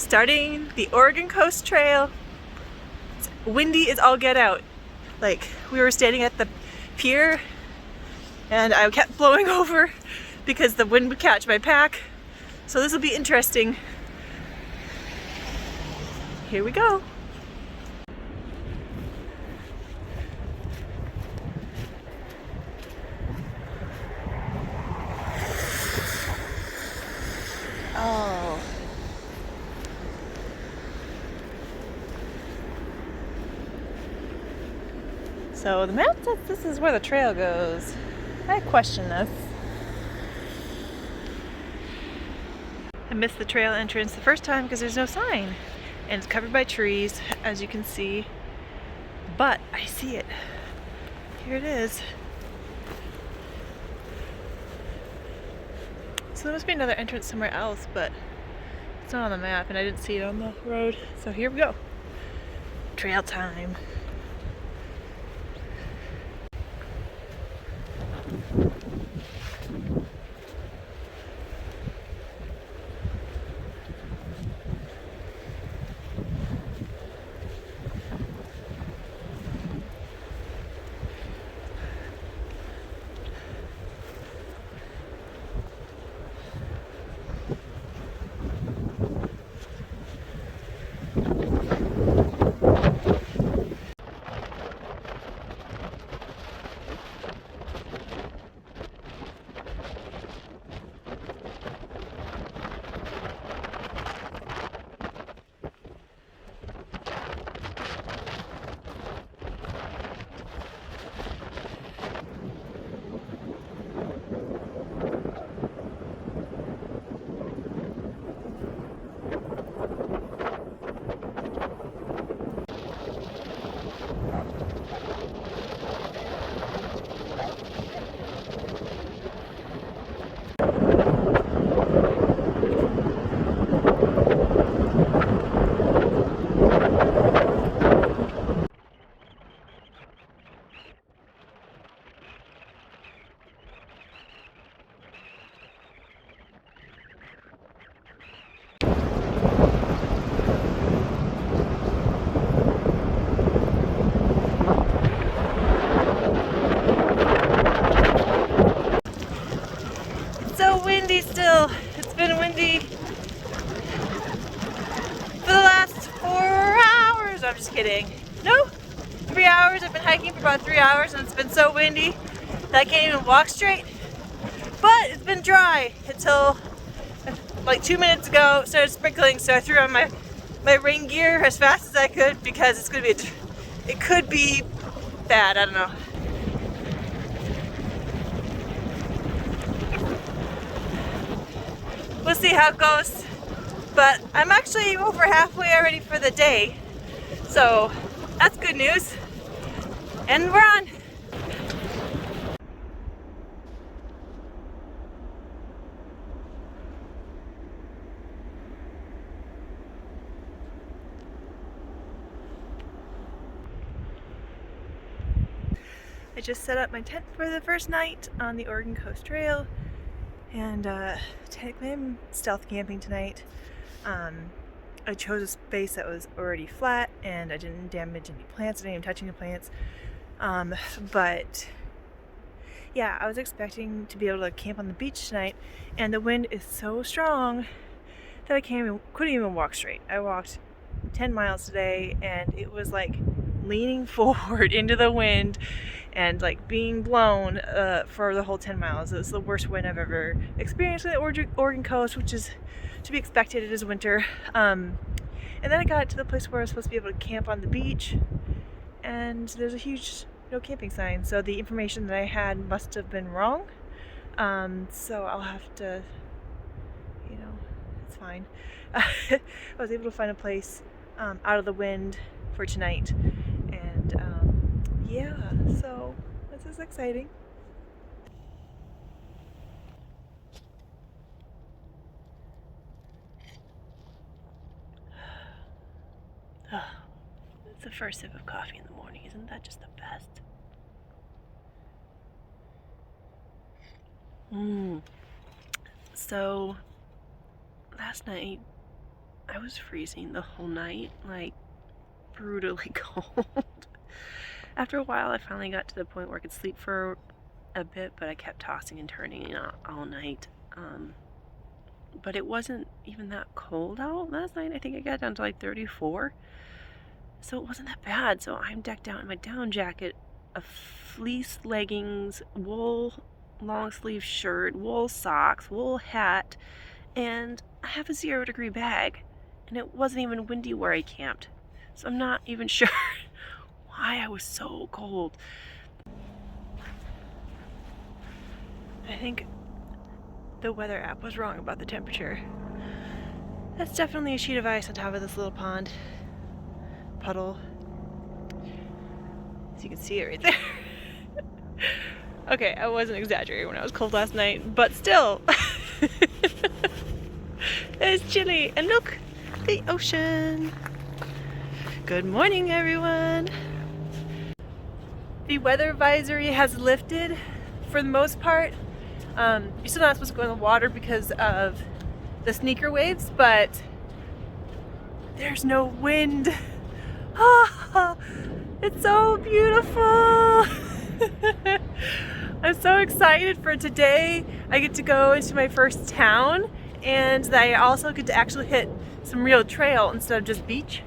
Starting the Oregon Coast Trail. It's windy as all get out. Like, we were standing at the pier and I kept blowing over because the wind would catch my pack. So this will be interesting. Here we go. Oh. So the map says this is where the trail goes. I question this. I missed the trail entrance the first time because there's no sign. And it's covered by trees, as you can see. But I see it. Here it is. So there must be another entrance somewhere else, but it's not on the map and I didn't see it on the road. So here we go. Trail time. Still, it's been windy for the last 4 hours. I'm just kidding. No, 3 hours. I've been hiking for about 3 hours and it's been so windy that I can't even walk straight. But it's been dry until like 2 minutes ago. It started sprinkling, so I threw on my rain gear as fast as I could because it's gonna be, it could be bad. I don't know. We'll see how it goes, but I'm actually over halfway already for the day, so that's good news, and we're on. I just set up my tent for the first night on the Oregon Coast Trail. And technically I'm stealth camping tonight. I chose a space that was already flat and I didn't damage any plants, I didn't even touch any plants. But yeah, I was expecting to be able to camp on the beach tonight, and the wind is so strong that I couldn't even walk straight. I walked 10 miles today and it was like leaning forward into the wind and like being blown for the whole 10 miles. It was the worst wind I've ever experienced on the Oregon coast, which is to be expected. It is winter. And then I got to the place where I was supposed to be able to camp on the beach, and there's a huge no camping sign. So the information that I had must have been wrong. So I'll have to, you know, it's fine. I was able to find a place out of the wind for tonight, and yeah, so this is exciting. Oh, it's the first sip of coffee in the morning. Isn't that just the best? So last night I was freezing the whole night, like brutally cold. After a while, I finally got to the point where I could sleep for a bit, but I kept tossing and turning all night. But it wasn't even that cold out last night. I think I got down to like 34. So it wasn't that bad. So I'm decked out in my down jacket, a fleece leggings, wool long sleeve shirt, wool socks, wool hat, and I have a 0-degree bag. And it wasn't even windy where I camped. So I'm not even sure why I was so cold. I think the weather app was wrong about the temperature. That's definitely a sheet of ice on top of this little pond. Puddle. So you can see it right there. Okay, I wasn't exaggerating when I was cold last night, but still. It's chilly. And look, the ocean. Good morning, everyone. The weather advisory has lifted for the most part. You're still not supposed to go in the water because of the sneaker waves, but there's no wind. Ah, it's so beautiful. I'm so excited for today. I get to go into my first town, and I also get to actually hit some real trail instead of just beach.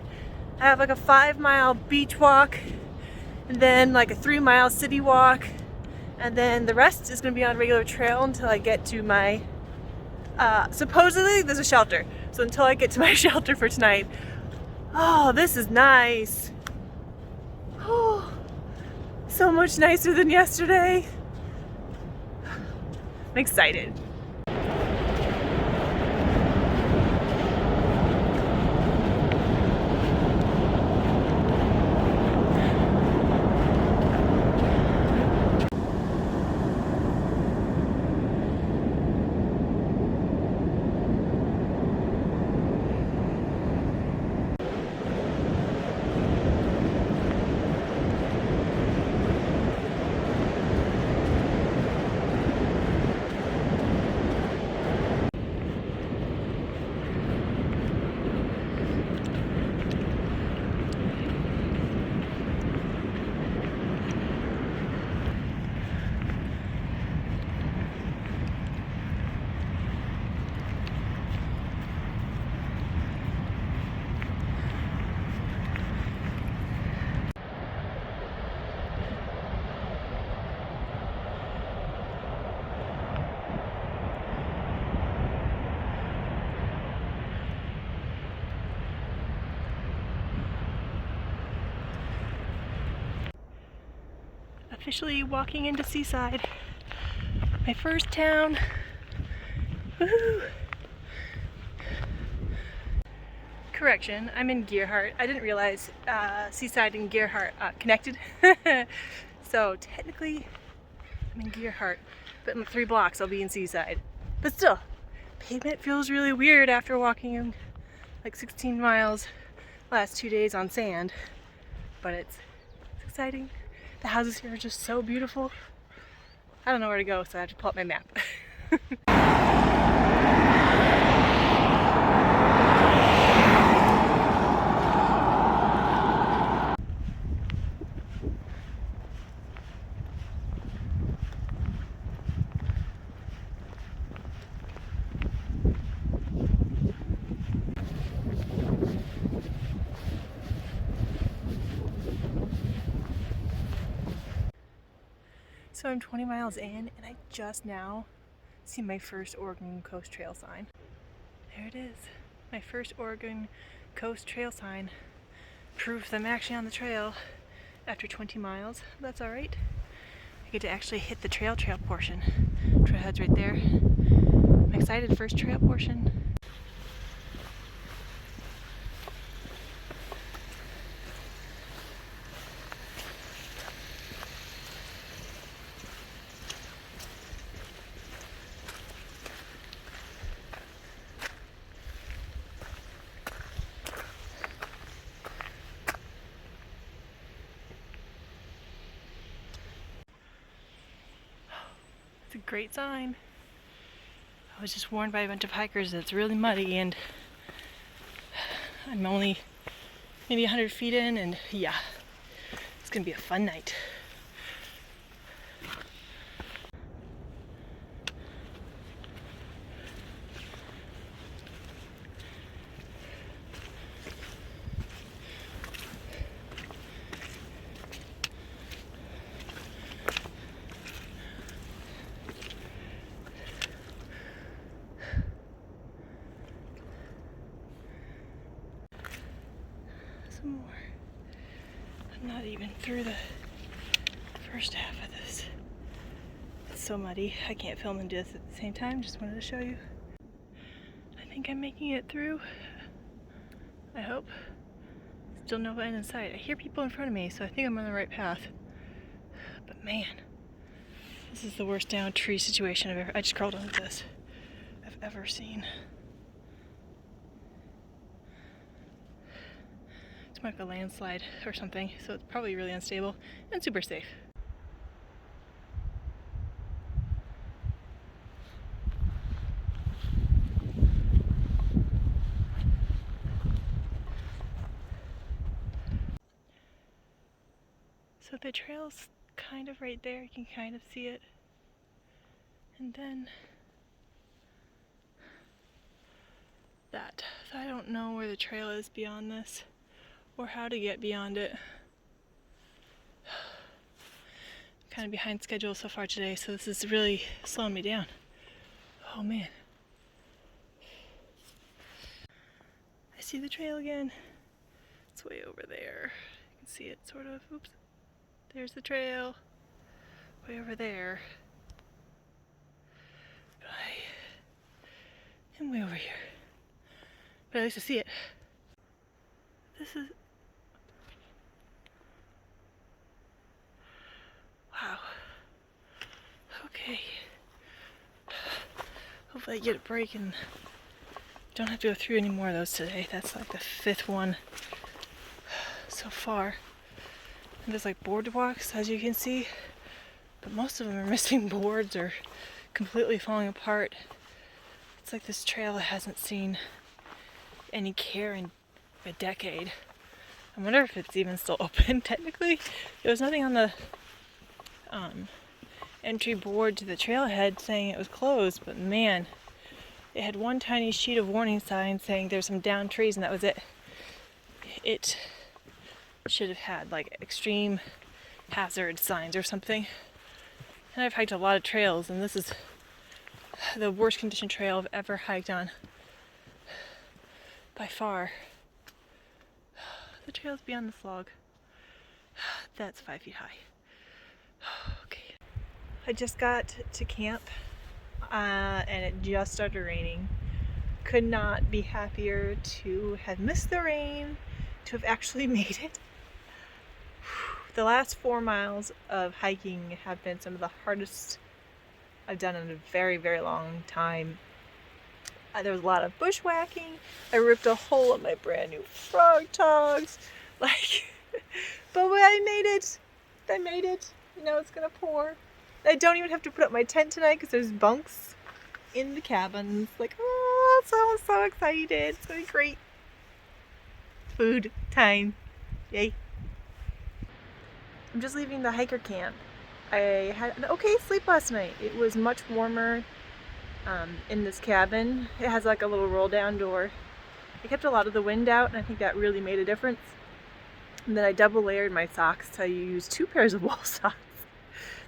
I have like a 5-mile beach walk, and then like a 3-mile city walk, and then the rest is going to be on regular trail until I get to my supposedly there's a shelter, so until I get to my shelter for tonight. Oh, this is nice. Oh, so much nicer than yesterday. I'm excited. Officially walking into Seaside, my first town. Woohoo! Correction, I'm in Gerhardt. I didn't realize Seaside and Gerhardt connected. So technically I'm in Gerhardt, but in 3 blocks I'll be in Seaside. But still, pavement feels really weird after walking like 16 miles last 2 days on sand, but it's exciting. The houses here are just so beautiful. I don't know where to go, so I have to pull up my map. So I'm 20 miles in, and I just now see my first Oregon Coast Trail sign. There it is, my first Oregon Coast Trail sign. Proof that I'm actually on the trail after 20 miles. That's alright. I get to actually hit the trail portion. Trailhead's right there. I'm excited, first trail portion. It's a great sign. I was just warned by a bunch of hikers that it's really muddy, and I'm only maybe 100 feet in, and yeah, it's gonna be a fun night. Some more. I'm not even through the first half of this. It's so muddy. I can't film and do this at the same time. Just wanted to show you. I think I'm making it through. I hope. Still no end in sight. I hear people in front of me, so I think I'm on the right path. But man, this is the worst down tree situation I just crawled under this, I've ever seen. It's like a landslide or something, so it's probably really unstable and super safe. So the trail's kind of right there, you can kind of see it. And then that. So I don't know where the trail is beyond this or how to get beyond it. Kind of behind schedule so far today, so this is really slowing me down. Oh man. I see the trail again. It's way over there. You can see it sort of. Oops. There's the trail. Way over there. But I am way over here. But at least I see it. This is... Wow. Okay. Hopefully I get a break and don't have to go through any more of those today. That's like the 5th one so far. And there's like boardwalks, as you can see, but most of them are missing boards or completely falling apart. It's like this trail hasn't seen any care in a decade. I wonder if it's even still open technically. There was nothing on the entry board to the trailhead saying it was closed, but man, it had one tiny sheet of warning sign saying there's some downed trees, and that was it. It should have had like extreme hazard signs or something. And I've hiked a lot of trails, and this is the worst condition trail I've ever hiked on by far. The trail's beyond this log. That's 5 feet high. Okay. I just got to camp and it just started raining. Could not be happier to have missed the rain, to have actually made it. The last 4 miles of hiking have been some of the hardest I've done in a very, very long time. There was a lot of bushwhacking. I ripped a hole in my brand new frog togs. But I made it. I made it. You know, it's gonna pour. I don't even have to put up my tent tonight because there's bunks in the cabins. Oh, so excited. It's gonna be great. Food time. Yay. I'm just leaving the hiker camp. I had an okay sleep last night. It was much warmer in this cabin. It has like a little roll down door. I kept a lot of the wind out, and I think that really made a difference. And then I double layered my socks, so I used 2 pairs of wool socks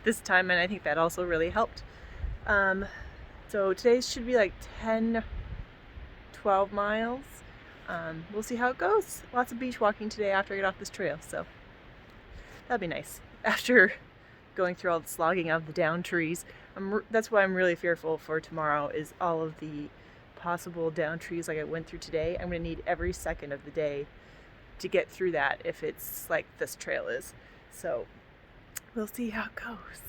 this time, and I think that also really helped. So today should be like 10-12 miles. We'll see how it goes. Lots of beach walking today after I get off this trail, so that'd be nice. After going through all the slogging of the down trees, that's why I'm really fearful for tomorrow, is all of the possible down trees like I went through today. I'm going to need every second of the day to get through that if it's like this trail is. So we'll see how it goes.